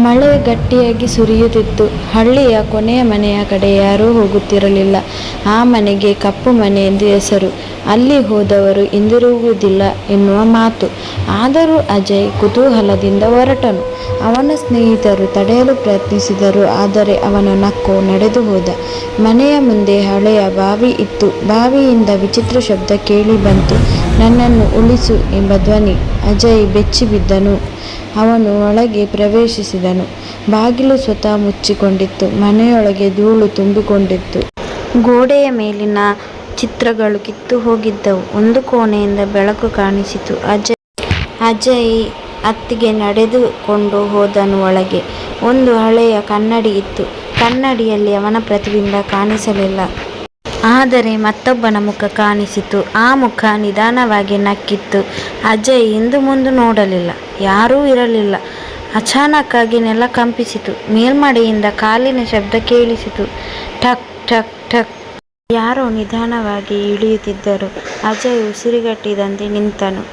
ಮಳೆ ಗಟ್ಟಿಯಾಗಿ ಸುರಿಯುತ್ತಿತ್ತು. ಹಳ್ಳಿಯ ಕೊನೆಯ ಮನೆಯ ಕಡೆ ಯಾರೂ ಹೋಗುತ್ತಿರಲಿಲ್ಲ. ಆ ಮನೆಗೆ ಕಪ್ಪು ಮನೆ ಎಂದು ಹೆಸರು. ಅಲ್ಲಿ ಹೋದವರು ಹಿಂದಿರುಗುವುದಿಲ್ಲ ಎನ್ನುವ ಮಾತು. ಆದರೂ ಅಜಯ್ ಕುತೂಹಲದಿಂದ ಹೊರಟನು. ಅವನ ಸ್ನೇಹಿತರು ತಡೆಯಲು ಪ್ರಯತ್ನಿಸಿದರು, ಆದರೆ ಅವನು ನಕ್ಕು ನಡೆದು ಹೋದ. ಮನೆಯ ಮುಂದೆ ಹಳೆಯ ಬಾವಿ ಇತ್ತು. ಬಾವಿಯಿಂದ ವಿಚಿತ್ರ ಶಬ್ದ ಕೇಳಿ ಬಂತು. ನನ್ನನ್ನು ಉಳಿಸು ಎಂಬ ಧ್ವನಿ. ಅಜಯ್ ಬೆಚ್ಚಿ ಬಿದ್ದನು. ಅವನು ಒಳಗೆ ಪ್ರವೇಶಿಸಿದನು. ಬಾಗಿಲು ಸ್ವತಃ ಮುಚ್ಚಿಕೊಂಡಿತ್ತು. ಮನೆಯೊಳಗೆ ಧೂಳು ತುಂಬಿಕೊಂಡಿತ್ತು. ಗೋಡೆಯ ಮೇಲಿನ ಚಿತ್ರಗಳು ಕಿತ್ತು ಹೋಗಿದ್ದವು. ಒಂದು ಕೋಣೆಯಿಂದ ಬೆಳಕು ಕಾಣಿಸಿತು. ಅಜಯ್ ಅತ್ತಿಗೆ ನಡೆದುಕೊಂಡು ಹೋದನು. ಒಳಗೆ ಒಂದು ಹಳೆಯ ಕನ್ನಡಿ ಇತ್ತು. ಕನ್ನಡಿಯಲ್ಲಿ ಅವನ ಪ್ರತಿಬಿಂಬ ಕಾಣಿಸಲಿಲ್ಲ, ಆದರೆ ಮತ್ತೊಬ್ಬನ ಮುಖ ಕಾಣಿಸಿತು. ಆ ಮುಖ ನಿಧಾನವಾಗಿ ನಕ್ಕಿತ್ತು. ಅಜಯ್ ಹಿಂದು ಮುಂದೆ ನೋಡಲಿಲ್ಲ. ಯಾರೂ ಇರಲಿಲ್ಲ. ಅಚಾನಕ್ಕಾಗಿ ನೆಲ ಕಂಪಿಸಿತು. ಮೇಲ್ಮಡೆಯಿಂದ ಕಾಲಿನ ಶಬ್ದ ಕೇಳಿಸಿತು. ಠಕ್ ಠಕ್ ಠಕ್. ಯಾರೋ ನಿಧಾನವಾಗಿ ಇಳಿಯುತ್ತಿದ್ದರು. ಅಜಯ್ ಉಸಿರುಗಟ್ಟಿದಂತೆ ನಿಂತನು.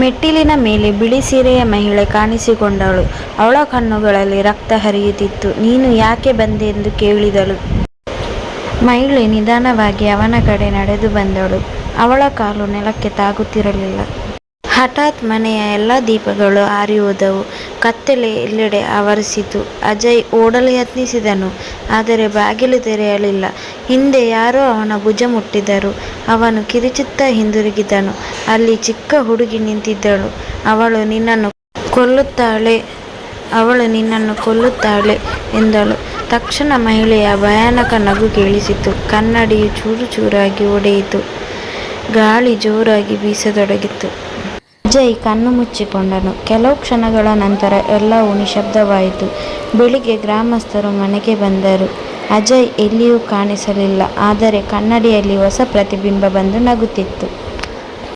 ಮೆಟ್ಟಿಲಿನ ಮೇಲೆ ಬಿಳಿ ಸೀರೆಯ ಮಹಿಳೆ ಕಾಣಿಸಿಕೊಂಡಳು. ಅವಳ ಕಣ್ಣುಗಳಲ್ಲಿ ರಕ್ತ ಹರಿಯುತ್ತಿತ್ತು. ನೀನು ಯಾಕೆ ಬಂದೆ ಎಂದು ಕೇಳಿದಳು. ಮಹಿಳೆ ನಿಧಾನವಾಗಿ ಅವನ ಕಡೆ ನಡೆದು ಬಂದಳು. ಅವಳ ಕಾಲು ನೆಲಕ್ಕೆ ತಾಗುತ್ತಿರಲಿಲ್ಲ. ಹಠಾತ್ ಮನೆಯ ಎಲ್ಲ ದೀಪಗಳು ಆರಿ ಹೋದವು. ಕತ್ತಲೆ ಎಲ್ಲೆಡೆ ಆವರಿಸಿತು. ಅಜಯ್ ಓಡಲು ಯತ್ನಿಸಿದನು, ಆದರೆ ಬಾಗಿಲು ತೆರೆಯಲಿಲ್ಲ. ಹಿಂದೆ ಯಾರೋ ಅವನ ಭುಜ ಮುಟ್ಟಿದರು. ಅವನು ಕಿರುಚುತ್ತಾ ಹಿಂದಿರುಗಿದನು. ಅಲ್ಲಿ ಚಿಕ್ಕ ಹುಡುಗಿ ನಿಂತಿದ್ದಳು. ಅವಳು ನಿನ್ನನ್ನು ಕೊಲ್ಲುತ್ತಾಳೆ ಎಂದಳು. ತಕ್ಷಣ ಮಹಿಳೆಯ ಭಯಾನಕ ನಗು ಕೇಳಿಸಿತು. ಕನ್ನಡಿಯು ಚೂರು ಚೂರಾಗಿ ಒಡೆಯಿತು. ಗಾಳಿ ಜೋರಾಗಿ ಬೀಸತೊಡಗಿತು. ಅಜಯ್ ಕಣ್ಣು ಮುಚ್ಚಿಕೊಂಡನು. ಕೆಲವು ಕ್ಷಣಗಳ ನಂತರ ಎಲ್ಲವೂ ನಿಶಬ್ದವಾಯಿತು. ಬೆಳಿಗ್ಗೆ ಗ್ರಾಮಸ್ಥರು ಮನೆಗೆ ಬಂದರು. ಅಜಯ್ ಎಲ್ಲಿಯೂ ಕಾಣಿಸಲಿಲ್ಲ, ಆದರೆ ಕನ್ನಡಿಯಲ್ಲಿ ಹೊಸ ಪ್ರತಿಬಿಂಬ ಬಂದು ನಗುತ್ತಿತ್ತು.